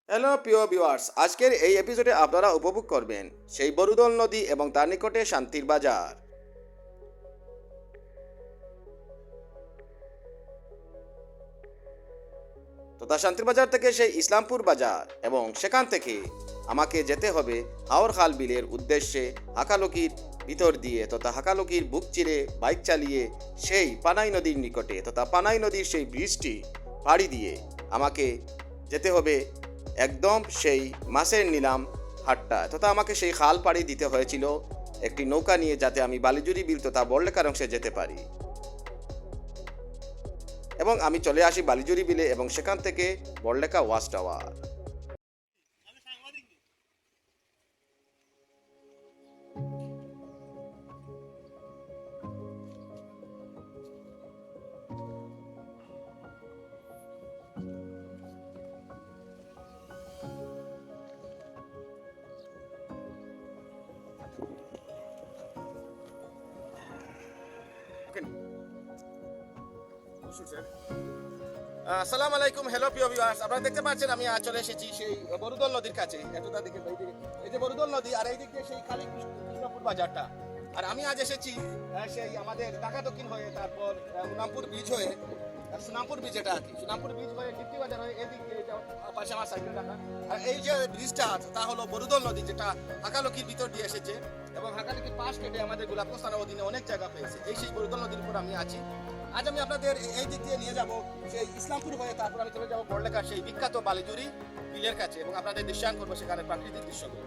Hello প্রিয় viewers, আজকের এই এপিসোডে আপনারা উপভোগ করবেন সেই বরুদল নদী এবং তার নিকটে শান্তির বাজার। তথা শান্তির বাজার থেকে সেই ইসলামপুর বাজার এবং সেখান থেকে আমাকে যেতে হবে হাওর খাল বিলের উদ্দেশ্যে হাকালুকির ভিতর দিয়ে তথা হাকালুকির বুক চিরে বাইক চালিয়ে সেই পানাই নদীর নিকটে তথা পানাই নদীর সেই ব্রিজটি পাড়ি দিয়ে আমাকে যেতে হবে একদম সেই মাছের নিলাম হাটটা তথা আমাকে সেই খাল পাড়ি দিতে হয়েছিল একটি নৌকা নিয়ে, যাতে আমি বালিজুরি বিল তথা বড়লেখার অংশে যেতে পারি। এবং আমি চলে আসি বালিজুরি বিলে এবং সেখান থেকে বড়লেখা ওয়াচ টাওয়ার। আসসালামু আলাইকুম, হ্যালো প্রিয় ভিউয়ার্স, আপনারা দেখতে পাচ্ছেন আমি আজ চলে এসেছি সেই বরুদল নদীর কাছে। একটু দিকে এই যে বরুদল নদী, আর এই দিক দিয়ে সেই খালি কৃষ্ণপুর বাজারটা। আর আমি আজ এসেছি সেই আমাদের ঢাকা দক্ষিণ হয়ে, তারপর সুনামপুর ব্রিজ হয়ে, সুনামপুর ব্রিজ এটা আর কি, সুনামপুর ব্রিজ হয়ে ডিপটি বাজার হয়ে এদিক দিয়ে পাশে আমার সাইকেল রাখা। আর এই যে ব্রিজটা তা হলো বরুদল নদী, যেটা হাকালুকির ভিতর দিয়ে এসেছে এবং হাকালুকির পাশ কেটে আমাদের গোলাপগঞ্জ থানার অধীনে অনেক জায়গা পেয়েছে। এই সেই বরুদল নদীর উপর আমি আছি। আজ আমি আপনাদের এই দিক দিয়ে নিয়ে যাব সেই ইসলামপুর হয়ে, তারপর আমি চলে যাবো বড়লেখা সেই বিখ্যাত বালিজুরি বিলের কাছে এবং আপনাদের দৃশ্যায়ন করবো সেখানে প্রাকৃতিক দৃশ্যগুলো।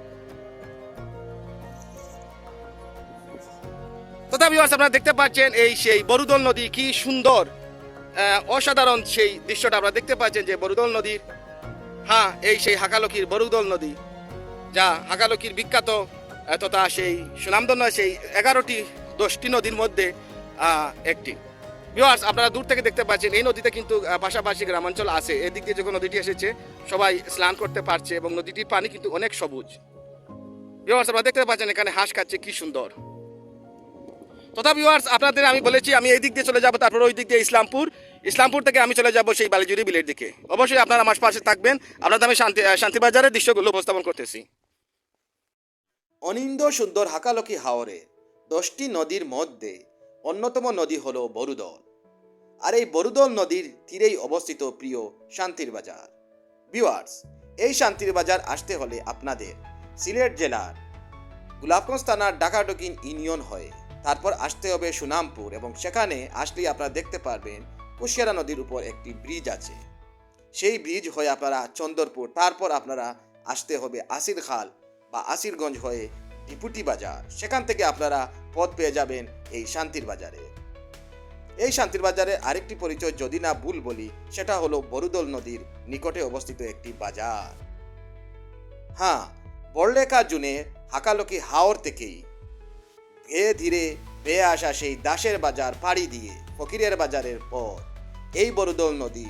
তথা ভিউয়ার্স, আপনারা দেখতে পাচ্ছেন এই সেই বরুদল নদী, কি সুন্দর অসাধারণ সেই দৃশ্যটা আপনারা দেখতে পাচ্ছেন যে বরুদল নদীর, হ্যাঁ এই সেই হাকালুকির বরুদল নদী, যা হাকালুকির বিখ্যাত তথা সেই সুনামধন্য সেই 10টি নদীর মধ্যে একটি। ভিউয়ার্স, আপনারা দূর থেকে দেখতে পাচ্ছেন এই নদীতে কিন্তু পাশাপাশি গ্রামাঞ্চল আছে। এদিক দিয়ে যখন নদীটি এসেছে সবাই স্নান করতে পারছে এবং নদীটির পানি কিন্তু অনেক সবুজ। ভিউয়ার্স, আপনারা দেখতে পাচ্ছেন এখানে হাঁস খাচ্ছে, কি সুন্দর। তথা ভিউয়ার্স, আপনাদের আমি বলেছি আমি এই দিক দিয়ে চলে যাব, তারপর ওই দিক দিয়ে ইসলামপুর থেকে আমি চলে যাব সেই বালিজুরি বিলের দিকে। অবশ্যই আপনারা আমার পাশে থাকবেন, আপনাদের আমি শান্তিবাজারের দৃশ্যগুলো উপস্থাপন করতেছি। অনিন্দ সুন্দর হাকালুকি হাওরে 10টি নদীর মধ্যে অন্যতম নদী হলো বরুদল। আর এই বরুদল নদীর তীরেই অবস্থিত প্রিয় শান্তির বাজার। ভিউয়ার্স, এই শান্তির বাজার আসতে হলে আপনাদের সিলেট জেলার গোলাপগঞ্জ থানার ডাকাডকিন ইউনিয়ন হয়ে তারপর আসতে হবে সুনামপুর এবং সেখানে আসলেই আপনারা দেখতে পারবেন কুশিয়ারা নদীর উপর একটি ব্রিজ আছে। সেই ব্রিজ হয়ে আপনারা চন্দরপুর, তারপর আপনারা আসতে হবে আসির খাল বা আসিরগঞ্জ হয়ে ডিপুটি বাজার। সেখান থেকে আপনারা পথ পেয়ে যাবেন এই শান্তির বাজারে। এই শান্তির বাজারে আরেকটি পরিচয় যদি না ভুল বলি, সেটা হলো বরুদল নদীর নিকটে অবস্থিত একটি বাজার। হ্যাঁ, বড়লেখা জুনে হাকালুকি হাওর থেকেই ধীরে ধীরে বেয়ে আসা সেই দাসের বাজার পাড়ি দিয়ে ফকিরের বাজারের পর এই বরুদল নদী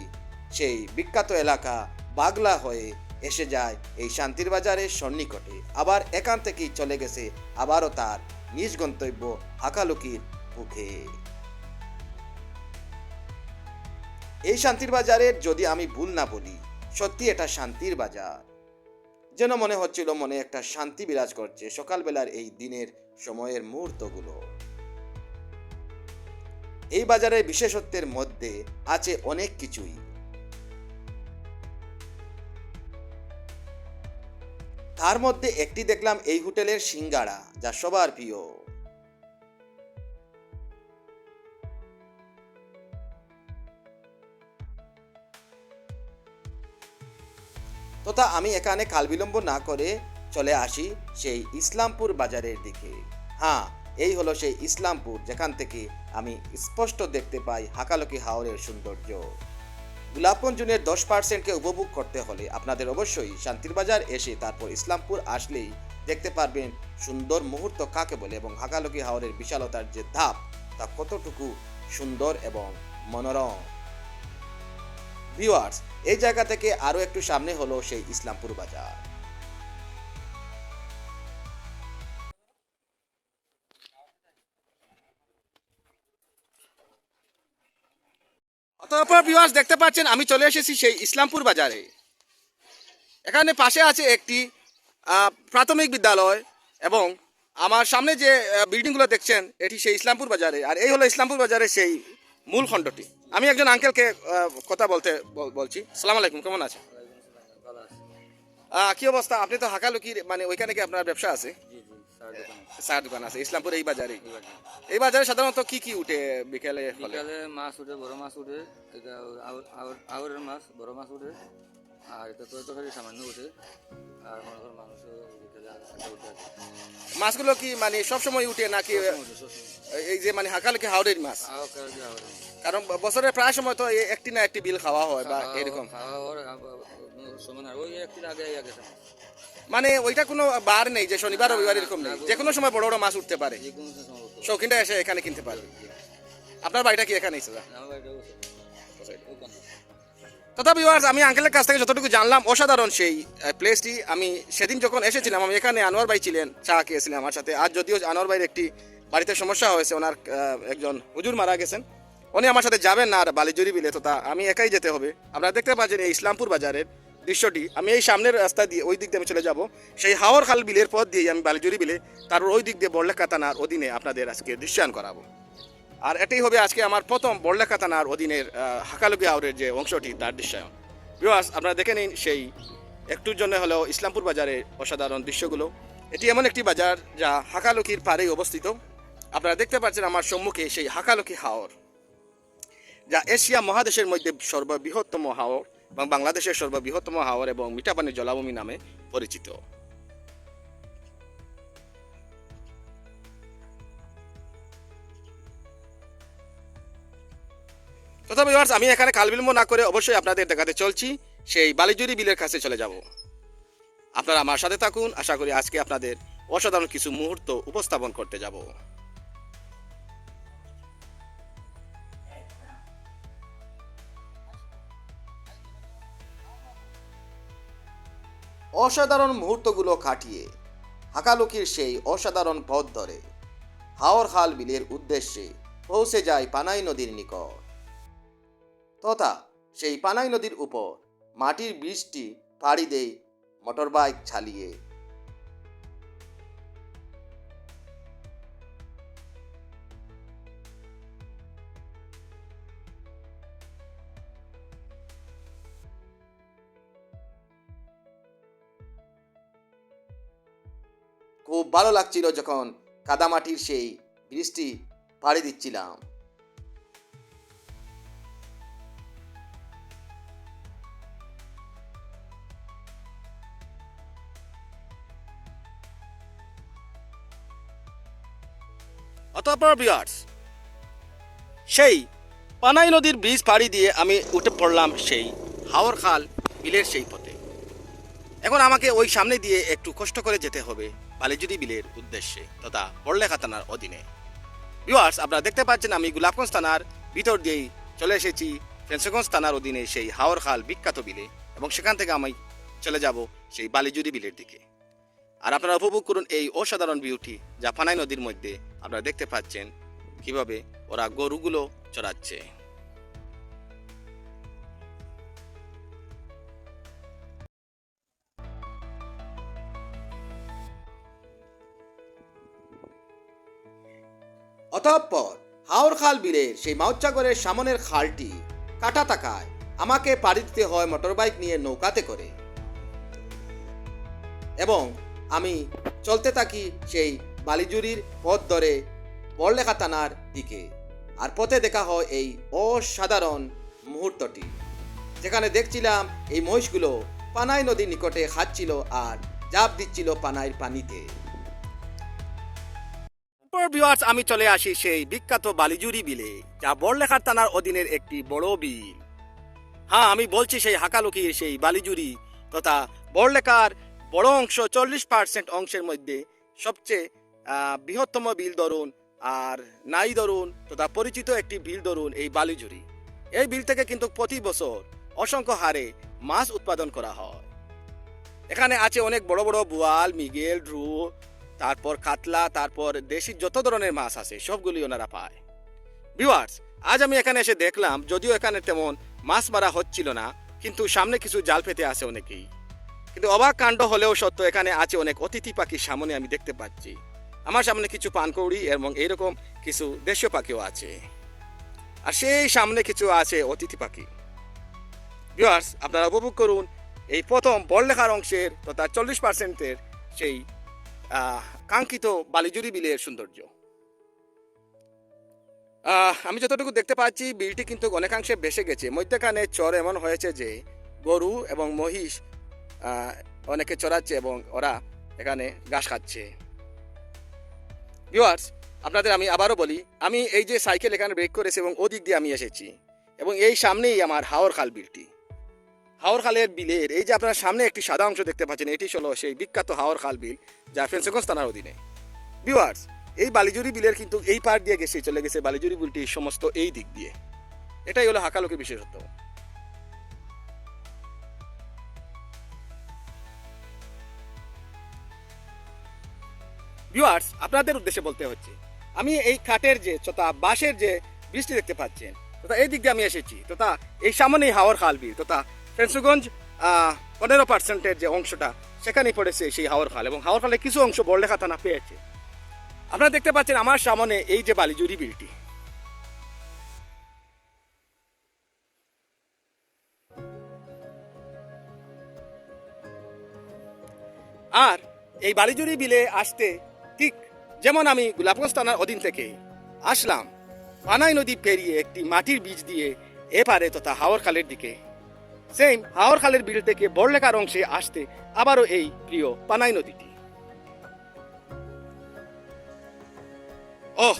সেই বিখ্যাত এলাকা বাগলা হয়ে এসে যায় এই শান্তির বাজারের সন্নিকটে। আবার এখান থেকেই চলে গেছে আবারও তার নিজ গন্তব্য হাকালুকির মুখে। এই শান্তির বাজারের যদি আমি ভুল না বলি, সত্যি এটা শান্তির বাজার। যেন মনে হচ্ছিল মনে একটা শান্তি বিরাজ করছে সকালবেলার এই দিনের সময়ের মুহূর্তগুলো। এই বাজারের বিশেষত্বের মধ্যে আছে অনেক কিছুই। তার মধ্যে একটি দেখলাম এই হোটেলের সিঙ্গাড়া, যা সবার প্রিয়। তথা আমি এখানে কাল বিলম্ব না করে চলে আসি সেই ইসলামপুর বাজারের দিকে। হ্যাঁ, এই হলো সেই ইসলামপুর, যেখান থেকে আমি স্পষ্ট দেখতে পাই হাকালুকি হাওরের সৌন্দর্য। গোলাপগঞ্জ জুনের 10%কে উপভোগ করতে হলে আপনাদের অবশ্যই শান্তির বাজার এসে তারপর ইসলামপুর আসলেই দেখতে পারবেন সুন্দর মুহূর্ত কাকে বলে এবং হাকালুকি হাওরের বিশালতার যে ধাপ তা কতটুকু সুন্দর এবং মনোরম। ভিউয়ার্স, এই জায়গা থেকে আরো একটু সামনে হলো সেই ইসলামপুর বাজার। অতঃপর ভিউয়ার্স দেখতে পাচ্ছেন আমি চলে এসেছি সেই ইসলামপুর বাজারে এখানে পাশে আছে একটি প্রাথমিক বিদ্যালয় এবং আমার সামনে যে বিল্ডিংগুলো দেখছেন এটি সেই ইসলামপুর বাজারে, আর এই হলো ইসলামপুর বাজারে সেই মূল খণ্ডটি। আমি একজন আঙ্কেলকে কথা বলছি। সালাম আলাইকুম, কেমন আছে? কি অবস্থা? আপনি তো হাকালুকির মানে ওইখানে কি আপনার ব্যবসা আছে? চায়ের দোকান আছে ইসলামপুর এই বাজারে। এই বাজারে সাধারণত কি কি উঠে বিকেলে? বিকালে মাছ উঠে, বড় মাছ উঠে, এটা আউরের মাছ, বড় মাছ উঠে, আর এটা তরকারি সামান্য উঠে, আর মনে করো মাংস বিকেলে উঠে। মাছগুলো কি মানে সবসময় উঠে নাকি এই যে মানে হাকালুকি হাওড়ের মাছ? কারণ বছরের প্রায় সময় তো একটি না একটি বিল খাওয়া হয় বা এরকম ওই একদিন আগে গেছে মানে ওইটা কোনো বার নেই যে শনিবার রবিবার এরকম নেই, যে কোনো সময় বড় বড় মাছ উঠতে পারে, যে কোনো সময় উঠে। শৌখিনটা এসে এখানে কিনতে পারে। আপনার বাড়িটা কি এখানেই? আমার বাড়িটা ওখানে। তথা ভিউয়ার্স, আমি আঙ্কেলের কাছ থেকে যতটুকু জানলাম অসাধারণ সেই প্লেসটি। আমি সেদিন যখন এসেছিলাম আমি এখানে আনোয়ার ভাই ছিলেন, চা খেয়েছিলেন আমার সাথে। আজ যদিও আনোয়ার ভাইয়ের একটি বাড়িতে সমস্যা হয়েছে, ওনার একজন হুজুর মারা গেছেন, উনি আমার সাথে যাবেন না আর বালিজুরি বিলে, তথা আমি একাই যেতে হবে। আপনারা দেখতে পাচ্ছেন এই ইসলামপুর বাজারের দৃশ্যটি। আমি এই সামনের রাস্তা দিয়ে ওই দিক দিয়ে আমি চলে যাব, সেই হাওর খাল বিলের পথ দিয়ে আমি বালিজুরি বিলে, তারপর ওই দিক দিয়ে বড়লেখা থানার অধীনে আপনাদের আজকে দৃশ্যায়ন করাবো। আর এটাই হবে আজকে আমার প্রথম বড়লেখা থানার অধীনের হাকালুকি হাওরের যে অংশটি তার দৃশ্যায়ন। ভিউয়ার্স, আপনারা দেখে নিন সেই একটুর জন্য হলেও ইসলামপুর বাজারে অসাধারণ দৃশ্যগুলো। এটি এমন একটি বাজার যা হাকালুকির পাড়েই অবস্থিত। আপনারা দেখতে পাচ্ছেন আমার সম্মুখে সেই হাকালুকি হাওর, যা এশিয়া মহাদেশের মধ্যে সর্ববৃহত্তম হাওর এবং বাংলাদেশের সর্ববৃহত্তম হাওর এবং মিঠাপানির জলাভূমি নামে পরিচিত। তথা ভিউয়ার্স, আমি এখানে কালবিলম্ব না করে অবশ্যই আপনাদের দেখাতে চলছি সেই বালিজুরি বিলের কাছে চলে যাব। আপনারা আমার সাথে থাকুন, আশা করি আজকে আপনাদের অসাধারণ কিছু মুহূর্ত উপস্থাপন করতে যাব। অসাধারণ মুহূর্তগুলো কাটিয়ে হাকালুকির সেই অসাধারণ পথ ধরে হাওর খাল বিলের উদ্দেশ্যে পৌঁছে যায় পানাই নদীর নিকট। তথা সেই পানাই নদীর উপর মাটির ব্রিজটি পাড়ি দেয় মোটরবাইক চালিয়ে। খুব ভালো লাগছিল যখন কাদামাটির সেই ব্রিজটি পাড়ি দিচ্ছিলাম। অতঃপর ভিউয়ার্স, সেই পানাই নদীর ব্রিজ পাড়ি দিয়ে আমি উঠে পড়লাম সেই হাওর খাল বিলের সেই পথে। এখন আমাকে ওই সামনে দিয়ে একটু কষ্ট করে যেতে হবে বালিজুরি বিলের উদ্দেশ্যে তথা বড়লেখা থানার অধীনে। ভিউয়ার্স, আপনারা দেখতে পাচ্ছেন আমি গোলাপগঞ্জ থানার ভিতর দিয়েই চলে এসেছি ফেন্সগঞ্জ থানার অধীনে সেই হাওর খাল বিখ্যাত বিলে, এবং সেখান থেকে আমি চলে যাব সেই বালিজুরি বিলের দিকে। আর আপনারা উপভোগ করুন এই অসাধারণ বিউটি যা পানাই নদীর মধ্যে আপনারা দেখতে পাচ্ছেন কিভাবে ওরা গরুগুলো চড়াচ্ছে। অতঃপর হাওর খাল বিলের সেই মাউচ্চাগড়ের সামনের খালটি কাটা থাকায় আমাকে পাড়ি দিতে হয় মোটরবাইক নিয়ে নৌকাতে করে, এবং আমি চলতে থাকি সেই বালিজুরির পথ ধরে বড়লেখা থানার দিকে। আর পথে দেখা হয় এই অসাধারণ মুহূর্তটি, যেখানে দেখছিলাম এই মহিষগুলো পানাই নদীর নিকটে খাচ্ছিল আর জাপ দিচ্ছিল পানাইর পানিতে। ভিউয়ার্স, আমি চলে আসি সেই বিখ্যাত বালিজুরি বিলে, যা বড়লেখা থানার অধীনের একটি বড় বিল। হ্যাঁ, আমি বলছি সেই হাকালুকির সেই বালিজুরি তথা বড়লেখার বড় অংশ 40% অংশের মধ্যে সবচেয়ে বৃহত্তম বিল ধরুন আর নাই ধরুন তথা পরিচিত একটি বিল ধরুন এই বালিজুরি। এই বিল থেকে কিন্তু প্রতি বছর অসংখ্য হারে মাছ উৎপাদন করা হয়। এখানে আছে অনেক বড় বড় বোয়াল, মৃগেল, রু, তারপর কাতলা, তারপর দেশি যত ধরনের মাছ আছে সবগুলি ওনারা পায়। ভিউয়ার্স, আজ আমি এখানে এসে দেখলাম যদিও এখানে তেমন মাছ মারা হচ্ছিল না, কিন্তু সামনে কিছু জাল পেতে আসে অনেকেই। কিন্তু অবাক কাণ্ড হলেও সত্য, এখানে আছে অনেক অতিথি পাখির সামনে আমি দেখতে পাচ্ছি। আমার সামনে কিছু পানকৌড়ি এবং এইরকম কিছু দেশীয় পাখিও আছে, আর সেই সামনে কিছু আছে অতিথি পাখি। ভিউয়ার্স, আপনারা উপভোগ করুন এই প্রথম বড়লেখার অংশের তথা 40%-এর সেই কাঙ্ক্ষিত বালিজুরি বিলের সৌন্দর্য। আমি যতটুকু দেখতে পাচ্ছি বিলটি কিন্তু অনেকাংশে ভেসে গেছে। মধ্যখানে চর এমন হয়েছে যে গরু এবং মহিষ অনেকে চড়াচ্ছে এবং ওরা এখানে ঘাস খাচ্ছে। ভিউয়ার্স, আপনাদের আমি আবারও বলি, আমি এই যে সাইকেল এখানে ব্রেক করেছি এবং ওদিক দিয়ে আমি এসেছি, এবং এই সামনেই আমার হাওর খাল বিলটি। হাওর খালের বিলের এই যে আপনারা সামনে একটি সাদা অংশ দেখতে পাচ্ছেন, এটি হলো সেই বিখ্যাত হাওর খাল বিল, যা ফেন্সগঞ্জ থানার অধীনে। ভিউয়ার্স, এই বালিজুরি বিলের কিন্তু এই পার দিয়ে গেছে, চলে গেছে বালিজুরি বিলটি সমস্ত এই দিক দিয়ে। এটাই হলো হাকালুকির বিশেষত্ব। ভিউয়ার্স, আপনাদের উদ্দেশ্যে বলতে হচ্ছে, আমি এই কাঠের যে তথা বাঁশের যে বৃষ্টি দেখতে পাচ্ছেন তথা এই দিক দিয়ে আমি এসেছি, তথা এই সামনেই হাওর খাল বিল তথা ফেন্সগঞ্জ 15%-এর যে অংশটা সেখানেই পড়েছে সেই হাওর খাল, এবং হাওর খালের কিছু অংশ বড়লেখা থানা পেয়েছে। আপনারা দেখতে পাচ্ছেন আমার সামনে এই যে বালিজুরি বিলটি। আর এই বালিজুরি বিলে আসতে ঠিক যেমন আমি গোলাপগঞ্জ থানার অধীন থেকে আসলাম, পানাই নদী পেরিয়ে একটি মাটির বীজ দিয়ে এপারে তথা হাওর খালের দিকে, সেম হাওর খালের বিল থেকে বড়লেখার অংশে আসতে আবারও এই প্রিয় পানাই নদীটি। ওহ,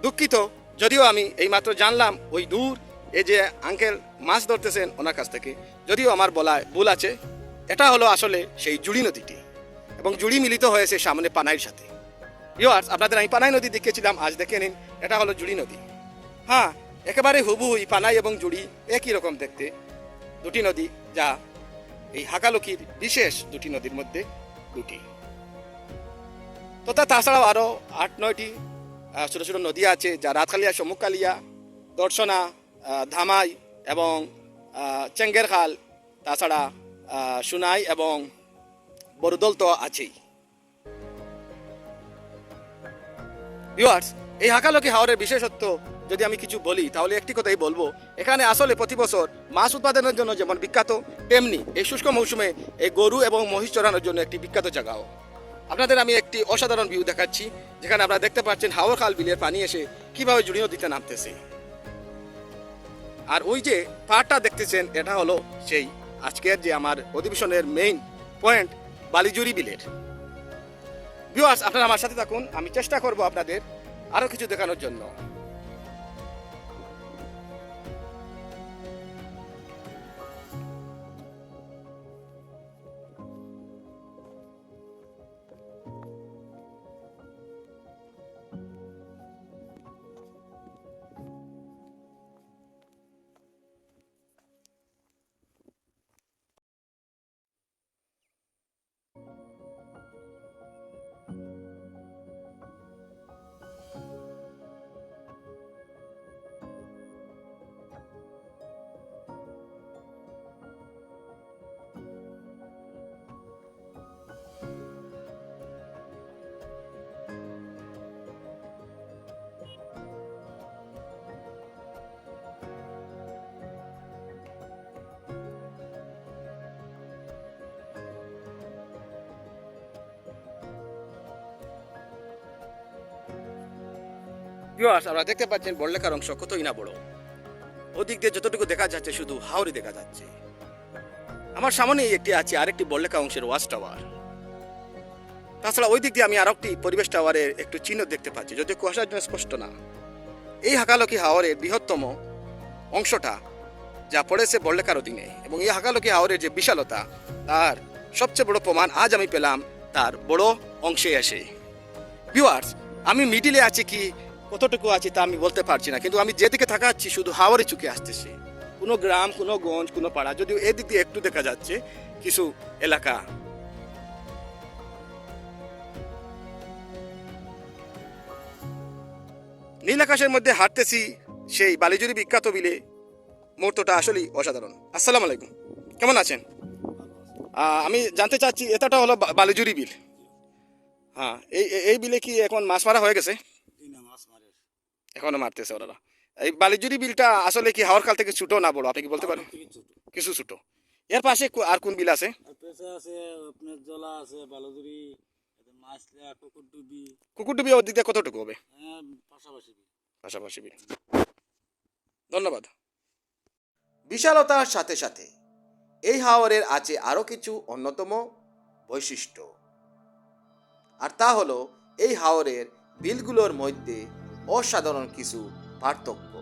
দুঃখিত, যদিও আমি এইমাত্র জানলাম ওই দূর এই যে আঙ্কেল মাছ ধরতেছেন ওনার কাছ থেকে, যদিও আমার বলায় ভুল আছে। এটা হলো আসলে সেই জুড়ি নদীটি, এবং জুড়ি মিলিত হয়েছে সামনে পানাইয়ের সাথে। ভিউয়ার্স, আপনাদের আমি পানাই নদী দেখিয়েছিলাম, আজ দেখে নিন এটা হলো জুড়ি নদী। হ্যাঁ, একেবারে হুবহুই পানাই এবং জুড়ি একই রকম দেখতে দুটি নদী, যা এই হাকালুকির বিশেষ দুটি নদীর মধ্যে দুটি। তথা তাছাড়াও আরও 8-9টি ছোটো ছোটো নদী আছে, যা রাতখালিয়া, সমুখালিয়া, দর্শনা, ধামাই এবং চেঙ্গের খাল, তাছাড়া সুনাই এবং বরুদল তো আছেই। ভিউয়ার্স, এই হাকালুকি হাওরের বিশেষত্ব যদি আমি কিছু বলি তাহলে একটি কথাই বলবো, এখানে আসলে প্রতি বছর মাছ উৎপাদনের জন্য যেমন বিখ্যাত, তেমনি এই শুষ্ক মৌসুমে এই গরু এবং মহিষ চড়ানোর জন্য একটি বিখ্যাত জায়গাও। আপনাদের আমি একটি অসাধারণ ভিউ দেখাচ্ছি, যেখানে আপনারা দেখতে পাচ্ছেন হাওর খাল বিলের পানি এসে কিভাবে জুড়ি নদীতে নামতেছে। আর ওই যে পাহাড়টা দেখতেছেন, এটা হলো সেই আজকের যে আমার অধিবেশনের মেইন পয়েন্ট, বালিজুরি বিলের। ভিউয়ার্স, আপনারা আমার সাথে থাকুন, আমি চেষ্টা করব আপনাদের আরো কিছু দেখানোর জন্য। ভিউয়ার্স, আপনারা দেখতে পাচ্ছেন বড়লেখার অংশ কতই না বড়। ওদিক দিয়ে যতটুকু দেখা যাচ্ছে শুধু হাওরই দেখা যাচ্ছে। আমার সামনেই একটি আছে আরেকটি বড়লেখা অংশের ওয়াচ টাওয়ার। তাছাড়া ওই দিক দিয়ে আমি আরেকটি পরিবেশ টাওয়ারের একটু চিহ্ন দেখতে পাচ্ছি, যদিও কুয়াশার জন্য স্পষ্ট না। এই হাকালুকি হাওরের বৃহত্তম অংশটা যা পড়েছে বড়লেখার অধীনে, এবং এই হাকালুকি হাওরের যে বিশালতা তার সবচেয়ে বড় প্রমাণ আজ আমি পেলাম তার বড় অংশে এসে। ভিউয়ার্স, আমি মিডিলে আছি কি কতটুকু আছি তা আমি বলতে পারছি না, কিন্তু আমি যেদিকে তাকাচ্ছি শুধু হাওরে চুকে আসতেছে। কোনো গ্রাম, কোনো গঞ্জ, কোনো পাড়া, যদিও এদিক দিয়ে একটু দেখা যাচ্ছে কিছু এলাকা। নীল আকাশের মধ্যে হাঁটতেছি সেই বালিজুরি বিখ্যাত বিলে, মুহূর্তটা আসলেই অসাধারণ। আসসালামু আলাইকুম, কেমন আছেন? আমি জানতে চাচ্ছি এটাটা হলো বালিজুরি বিল। হ্যাঁ, এই বিলে কি এখন মাছ মারা হয়ে গেছে? এখনো মারতেছে ওরা। এই বালিজুরি বিলটা আসলে কি হাওর খাল থেকে ছোটো না বড়, আপনি কি বলতে পারেন? কিছু ছোটো। এর পাশে আর কোন বিল আছে? আর পেশা আছে, আপনার জলা আছে, বালুদুরি, মাছলা, কুকুরডুবি, কুকুরডুবি ওর দিক দিয়ে কতটুকু হবে? হ্যাঁ, পাশাপাশি। পাশাপাশি বিল। ধন্যবাদ। বিশালতার সাথে সাথে এই হাওরের আছে আরও কিছু অন্যতম বৈশিষ্ট্য, আর তা হলো এই হাওরের বিলগুলোর মধ্যে অসাধারণ কিছু পার্থক্য।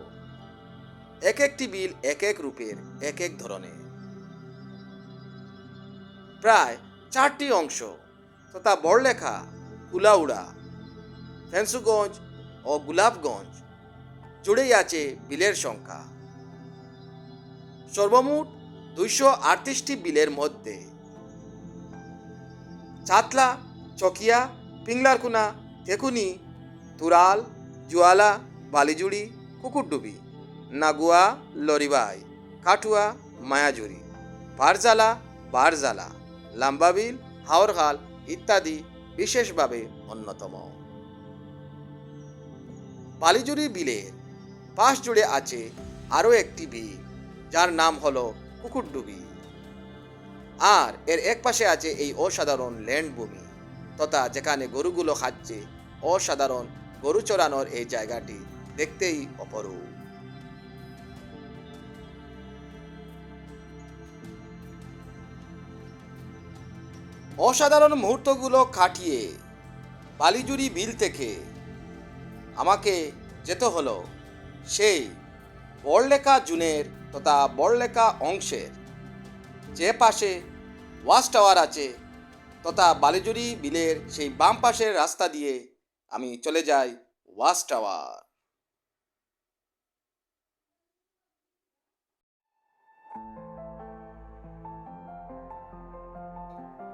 এক একটি বিল এক এক রূপের, এক এক ধরনের। প্রায় 4টি অংশ তথা বড়লেখা, কুলাউড়া, ফেন্সুগঞ্জ ও গোলাপগঞ্জ জুড়েই আছে বিলের সংখ্যা। সর্বমোট 238টি বিলের মধ্যে চাতলা, চকিয়া, পিংলারকুনা, তেকুনি, তুরাল, জুয়ালা, বালিজুড়ি, কুকুরডুবি, নাগুয়া, লরিবাই, কাটুয়া, মায়াজুরি, বারজালা, বারজালা, লাম্বাবিল, হাওরখাল ইত্যাদি বিশেষভাবে অন্যতম। বালিজুরি বিলের পাশ জুড়ে আছে আরও একটি বিল, যার নাম হলো কুকুরডুবি। আর এর এক পাশে আছে এই অসাধারণ ল্যান্ডভূমি, তথা যেখানে গরুগুলো খাচ্ছে। অসাধারণ গরু চড়ানোর এই জায়গাটি দেখতেই অপরূপ। অসাধারণ মুহূর্তগুলো কাটিয়ে বালিজুরি বিল থেকে আমাকে যেতে হলো সেই বড়লেখা জুনের তথা বড়লেখা অংশের যে পাশে ওয়াচ টাওয়ার আছে, তথা বালিজুরি বিলের সেই বাম পাশের রাস্তা দিয়ে আমি চলে যাই ওয়াচ টাওয়ার।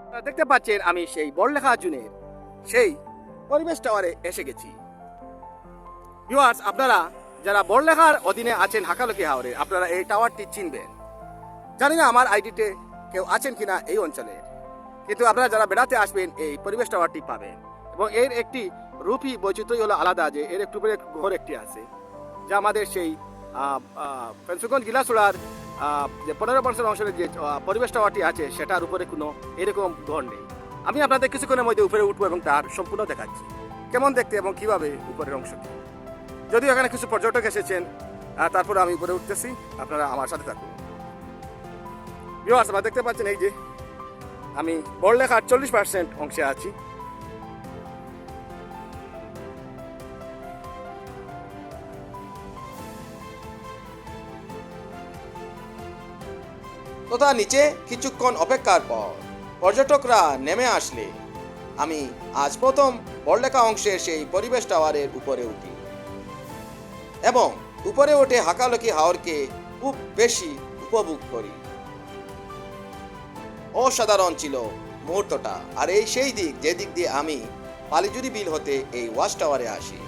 আপনারা দেখতে পাচ্ছেন আমি সেই বড়লেখা জুনের সেই পরিবেশ টাওয়ারে এসে গেছি। ভিউয়ার্স, আপনারা যারা বড়লেখার অধীনে আছেন হাকালুকি হাওরে, আপনারা এই টাওয়ারটি চিনবেন। জানি না আমার আইডিতে কেউ আছেন কিনা এই অঞ্চলে, কিন্তু আপনারা যারা বেড়াতে আসবেন এই পরিবেশ টাওয়ারটি পাবেন। এবং এর একটি রূপই বৈচিত্র্যই হলো আলাদা, যে এর একটু করে ঘর একটি আছে, যা আমাদের সেই ফেন্সুগঞ্জ গিলাসুড়ার যে 15% অংশের যে পরিবেশ টাওয়ারটি আছে সেটার উপরে কোনো এরকম ঘর নেই। আমি আপনাদের কিছুক্ষণের মধ্যে উপরে উঠবো এবং তার সম্পূর্ণ দেখাচ্ছি কেমন দেখতে এবং কিভাবে উপরের অংশটি। যদিও এখানে কিছু পর্যটক এসেছেন, তারপরে আমি উপরে উঠতেছি, আপনারা আমার সাথে থাকুন। ভিউয়ার্স, আপনারা দেখতে পাচ্ছেন এই যে আমি বড়লেখার 40% অংশে আছি। তথা নিচে কিছুক্ষণ অপেক্ষার পর পর্যটকরা নেমে আসলে আমি আজ প্রথম বড়লেখা অংশের সেই পরিবেশ টাওয়ারের উপরে উঠি এবং উপরে উঠে হাকালুকি হাওরকে খুব বেশি উপভোগ করি। অসাধারণ ছিল মুহূর্তটা। আর এই সেই দিক যে দিক দিয়ে আমি বালিজুরি বিল হতে এই ওয়াচ টাওয়ারে আসি।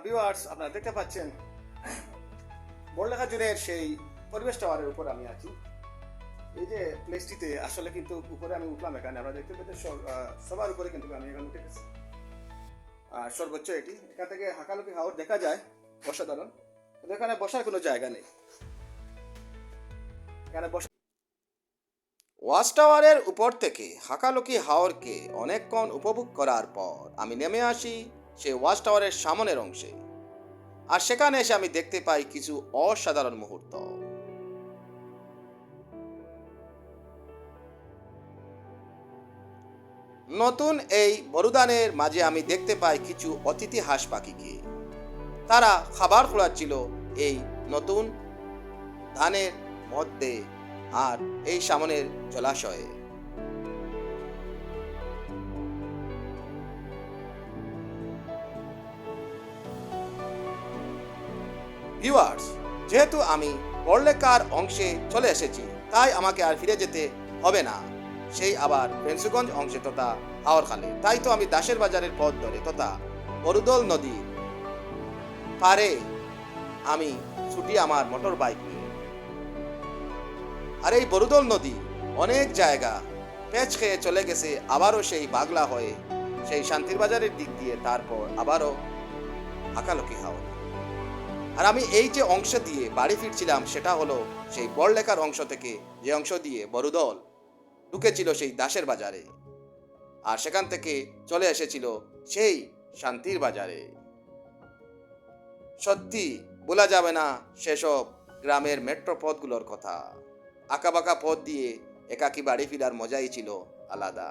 ভিউয়ার্স, আপনারা দেখতে পাচ্ছেন বড়লেখা জুড়ের সেই পরিবেশ টাওয়ারের উপর আমি আছি। এই যে প্লেসটিতে আসলে কিন্তু উপরে আমি উঠলাম, এখানে আমরা দেখতে পেতে সবার উপরে কিন্তু আমি এখানে উঠে গেছি। আর সর্বোচ্চ এটি, এখান থেকে হাকালুকি হাওর দেখা যায়, অসাধারণ। কিন্তু এখানে বসার কোনো জায়গা নেই। এখানে ওয়াচ টাওয়ারের উপর থেকে হাকালুকি হাওরকে অনেকক্ষণ উপভোগ করার পর আমি নেমে আসি সেই ওয়াচ টাওয়ারের সামনের অংশে। আর সেখানে এসে আমি দেখতে পাই কিছু অসাধারণ মুহূর্ত। নতুন এই বরুদানের মাঝে আমি দেখতে পাই কিছু অতিথি হাঁস পাখিকে। তারা খাবার খোলাচ্ছিল এই নতুন ধানের মধ্যে আর এই সামনের জলাশয়ে। ভিউয়ার্স, যেহেতু আমি বড়লেখার অংশে চলে এসেছি, তাই আমাকে আর ফিরে যেতে হবে না সেই আবার ফেন্সুগঞ্জ অংশে তথা হাওরখালে। তাই তো আমি দাসের বাজারের পথ ধরে তথা বরুদল নদীর পারে আমি ছুটি আমার মোটর বাইক নিয়ে। আর এই বরুদল নদী অনেক জায়গা পেঁচ খেয়ে চলে গেছে, আবারও সেই বাগলা হয়ে সেই শান্তির বাজারের দিক দিয়ে, তারপর আবারও হাকালুকি হাওর। আর আমি এই যে অংশ দিয়ে বাড়ি ফিরছিলাম সেটা হলো সেই বড়লেখার অংশ থেকে, যে অংশ দিয়ে বরুদল ঢুকেছিল সেই দাসের বাজারে, আর সেখান থেকে চলে এসেছিল সেই শান্তির বাজারে। সত্যি বলা যাবে না সেসব গ্রামের মেট্রো পথগুলোর কথা। আঁকাবাঁকা পথ দিয়ে একাকী বাড়ি ফিরার মজাই ছিল আলাদা।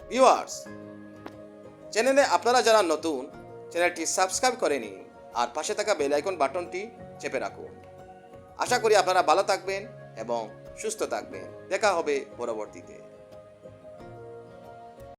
ভিউয়ার্স, চ্যানেলে আপনারা যারা নতুন, চ্যানেলটি সাবস্ক্রাইব করে নিন আর পাশে থাকা বেল আইকন বাটনটি চেপে রাখুন। আশা করি আপনারা ভালো থাকবেন এবং সুস্থ থাকবেন। দেখা হবে পরবর্তীতে।